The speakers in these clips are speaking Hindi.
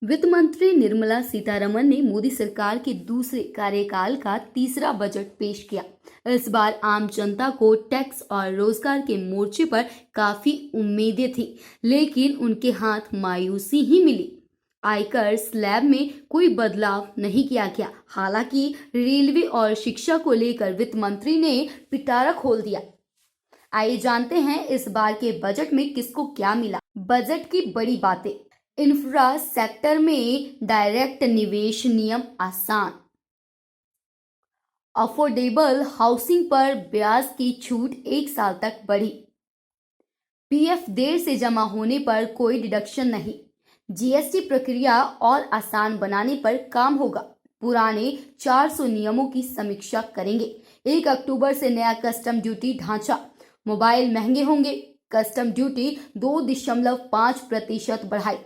वित्त मंत्री निर्मला सीतारमण ने मोदी सरकार के दूसरे कार्यकाल का तीसरा बजट पेश किया। इस बार आम जनता को टैक्स और रोजगार के मोर्चे पर काफी उम्मीदें थी, लेकिन उनके हाथ मायूसी ही मिली। आयकर स्लैब में कोई बदलाव नहीं किया गया। हालांकि रेलवे और शिक्षा को लेकर वित्त मंत्री ने पिटारा खोल दिया। आइए जानते हैं इस बार के बजट में किसको क्या मिला। बजट की बड़ी बातें। इंफ्रा सेक्टर में डायरेक्ट निवेश नियम आसान। अफोर्डेबल हाउसिंग पर ब्याज की छूट 1 साल तक बढ़ी। पीएफ देर से जमा होने पर कोई डिडक्शन नहीं। जीएसटी प्रक्रिया और आसान बनाने पर काम होगा। पुराने 400 नियमों की समीक्षा करेंगे। 1 अक्टूबर से नया कस्टम ड्यूटी ढांचा। मोबाइल महंगे होंगे। कस्टम ड्यूटी 2.5% बढ़ाई।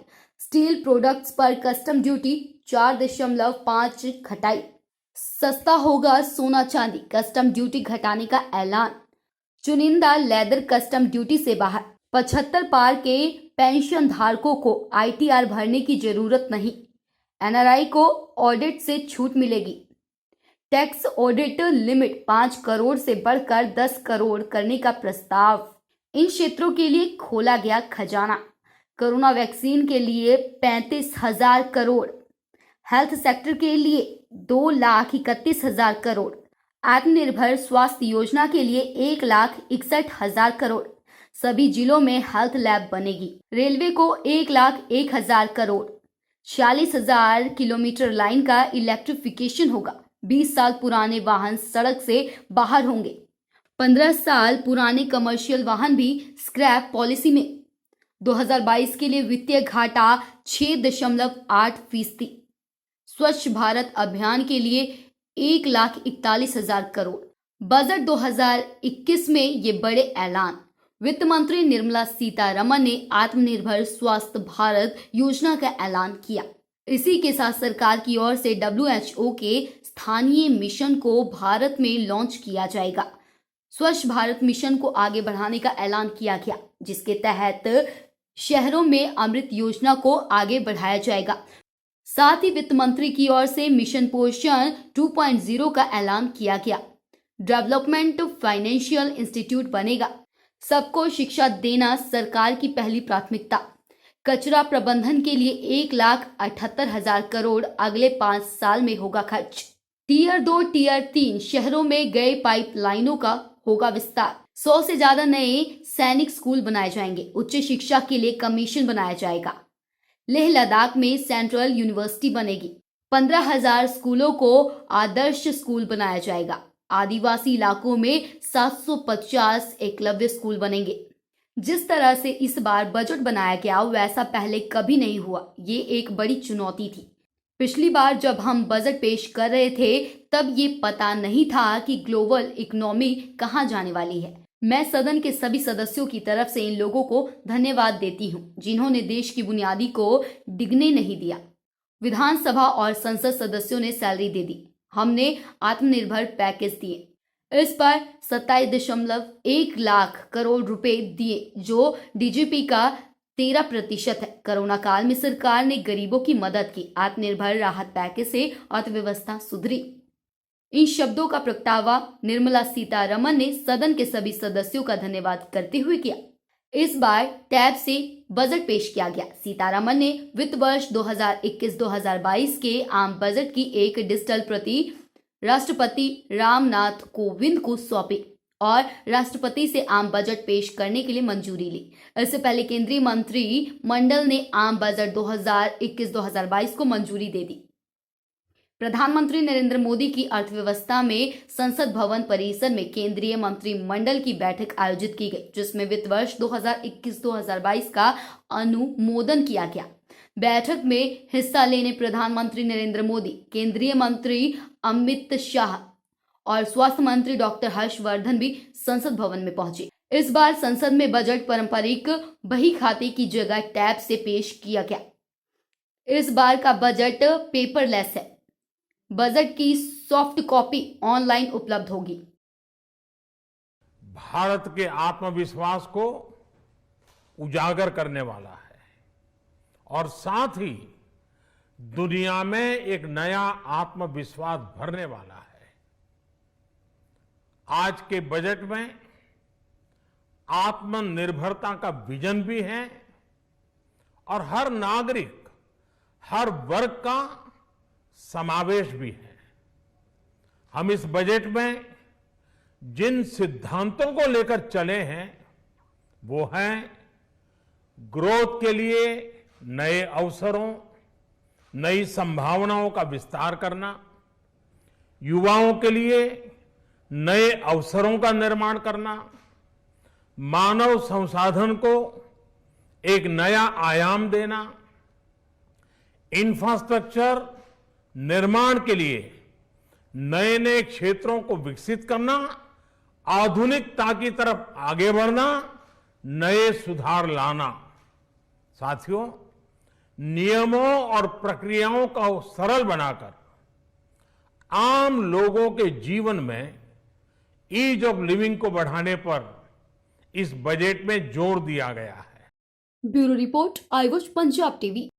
स्टील प्रोडक्ट्स पर कस्टम ड्यूटी 4.5 घटाई। सस्ता होगा सोना चांदी, कस्टम ड्यूटी घटाने का ऐलान। चुनिंदा लेदर कस्टम ड्यूटी से बाहर। 75 पार के पेंशन धारकों को आईटीआर भरने की जरूरत नहीं। एनआरआई को ऑडिट से छूट मिलेगी। टैक्स ऑडिट लिमिट 5 करोड़ से बढ़कर 10 करोड़ करने का प्रस्ताव। इन क्षेत्रों के लिए खोला गया खजाना। कोरोना वैक्सीन के लिए 35,000 करोड़। हेल्थ सेक्टर के लिए 2,31,000 करोड़। आत्मनिर्भर स्वास्थ्य योजना के लिए 1,61,000 करोड़। सभी जिलों में हेल्थ लैब बनेगी। रेलवे को 1,01,000 करोड़। 46,000 किलोमीटर लाइन का इलेक्ट्रिफिकेशन होगा। 20 साल पुराने वाहन सड़क से बाहर होंगे। 15 साल पुराने कमर्शियल वाहन भी स्क्रैप पॉलिसी में। 2022 के लिए वित्तीय घाटा 6.8%। स्वच्छ भारत अभियान के लिए 1,41,000 करोड़। बजट 2021 में ये बड़े ऐलान। वित्त मंत्री निर्मला सीतारमण ने आत्मनिर्भर स्वास्थ्य भारत योजना का ऐलान किया। इसी के साथ सरकार की ओर से WHO के स्थानीय मिशन को भारत में लॉन्च किया जाएगा। स्वच्छ भारत मिशन को आगे बढ़ाने का ऐलान किया गया, जिसके तहत शहरों में अमृत योजना को आगे बढ़ाया जाएगा। साथ ही वित्त मंत्री की ओर से मिशन पोषण 2.0 का ऐलान किया गया। डेवलपमेंट फाइनेंशियल इंस्टीट्यूट बनेगा। सबको शिक्षा देना सरकार की पहली प्राथमिकता। कचरा प्रबंधन के लिए 1,78,000 करोड़ अगले 5 साल में होगा खर्च। टीयर 2, टीयर 3 शहरों में गए पाइपलाइनों का होगा विस्तार। 100 से ज्यादा नए सैनिक स्कूल बनाए जाएंगे। उच्च शिक्षा के लिए कमीशन बनाया जाएगा। लेह लद्दाख में सेंट्रल यूनिवर्सिटी बनेगी। 15,000 स्कूलों को आदर्श स्कूल बनाया जाएगा। आदिवासी इलाकों में 750 एकलव्य स्कूल बनेंगे। जिस तरह से इस बार बजट बनाया गया वैसा पहले कभी नहीं हुआ। ये एक बड़ी चुनौती थी। पिछली बार जब हम बजट पेश कर रहे थे तब ये पता नहीं था कि ग्लोबल इकोनॉमी कहां जाने वाली है। मैं सदन के सभी सदस्यों की तरफ से इन लोगों को धन्यवाद देती हूं, जिन्होंने देश की बुनियादी को डिगने नहीं दिया। विधानसभा और संसद सदस्यों ने सैलरी दे दी। हमने आत्मनिर्भर पैकेज दिए। इस पर 27.1 लाख करोड़ रुपए दिए, जो डीजीपी का 13% है। कोरोना काल में सरकार ने गरीबों की मदद की। आत्मनिर्भर राहत पैकेज से अर्थव्यवस्था सुधरी। इन शब्दों का प्रगटावा निर्मला सीतारमण ने सदन के सभी सदस्यों का धन्यवाद करते हुए किया। इस बार टैब से बजट पेश किया गया। सीतारमण ने वित्त वर्ष 2021-2022 के आम बजट की एक डिजिटल प्रति राष्ट्रपति रामनाथ कोविंद को सौंपी और राष्ट्रपति से आम बजट पेश करने के लिए मंजूरी ली। इससे पहले केंद्रीय मंत्रिमंडल ने आम बजट 2021-2022 को मंजूरी दे दी। प्रधानमंत्री नरेंद्र मोदी की अर्थव्यवस्था में संसद भवन परिसर में केंद्रीय मंत्रिमंडल की बैठक आयोजित की गई, जिसमें वित्त वर्ष 2021-2022 का अनुमोदन किया गया। बैठक में हिस्सा लेने प्रधानमंत्री नरेंद्र मोदी, केंद्रीय मंत्री अमित शाह और स्वास्थ्य मंत्री डॉक्टर हर्षवर्धन भी संसद भवन में पहुंचे। इस बार संसद में बजट पारंपरिक बही खाते की जगह टैब से पेश किया गया। इस बार का बजट पेपरलेस है। बजट की सॉफ्ट कॉपी ऑनलाइन उपलब्ध होगी। भारत के आत्मविश्वास को उजागर करने वाला है और साथ ही दुनिया में एक नया आत्मविश्वास भरने वाला है। आज के बजट में आत्मनिर्भरता का विजन भी है और हर नागरिक, हर वर्ग का समावेश भी है। हम इस बजट में जिन सिद्धांतों को लेकर चले हैं वो हैं ग्रोथ के लिए नए अवसरों, नई संभावनाओं का विस्तार करना, युवाओं के लिए नए अवसरों का निर्माण करना, मानव संसाधन को एक नया आयाम देना, इंफ्रास्ट्रक्चर निर्माण के लिए नए नए क्षेत्रों को विकसित करना, आधुनिकता की तरफ आगे बढ़ना, नए सुधार लाना। साथियों, नियमों और प्रक्रियाओं को सरल बनाकर आम लोगों के जीवन में ईज ऑफ लिविंग को बढ़ाने पर इस बजट में जोर दिया गया है। Bureau report, I watch Punjab TV.